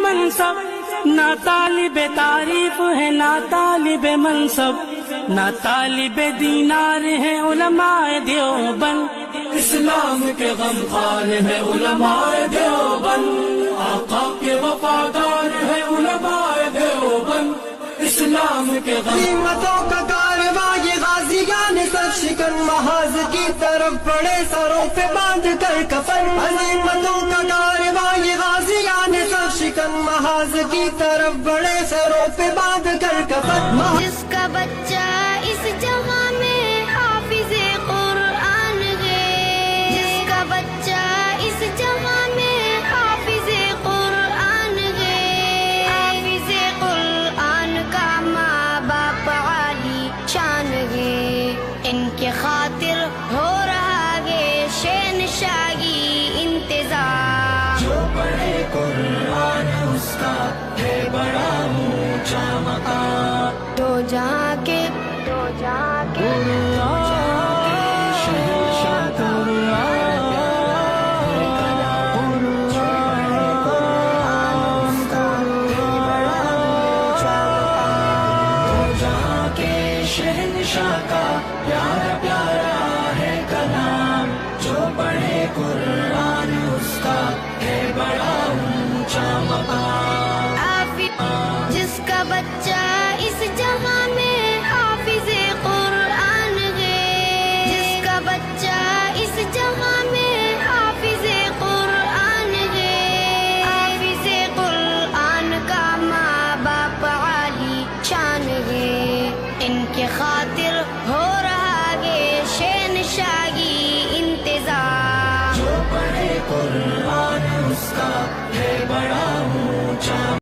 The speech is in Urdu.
منصب، نہ طالب تعریف ہے نہ طالب منصب، نہ طالب دینار ہے علماء دیوبند، اسلام کے غمخوار ہے علماء دیوبند، آقا کے وفادار ہے علماء دیوبند، اسلام کے غنیمتوں کا کارواں یہ غازیان سر شکن محاذ کی طرف بڑے سروں پہ باندھ کر کفن، غنیمتوں کا کارواں یہ غازیان سر شکن محاذ کی طرف بڑے سروں پہ باندھ کر کفن۔ جس کا بچہ اس جہاں میں حافظ قرآن ہے، جس کا بچہ اس جہاں میں حافظ قرآن ہے، حافظ قرآن کا ماں باپ عالی شان ہے، ان کے خاطر ہو رہا ہے شہنشاہی انتظار۔ جو پڑھے قرآن اس کا ہے بڑا اونچا مقام، دو جہاں کے شہنشاہ شہنشاہ کا پیارا پیارا ہے کلام، جو پڑھے قرآن اس کا ہے بڑا اونچا مقام۔ جس کا بچہ اس جہاں میں حافظ قرآن ہے، جس کا بچہ اس جہاں میں حافظ قرآن ہے، حافظ قرآن کا ماں باپ عالی شان ہے، ان کے خاطر ہو رہا ہے شہنشاہی انتظار۔ جو پڑھے قرآن اس کا ہے بڑا اونچا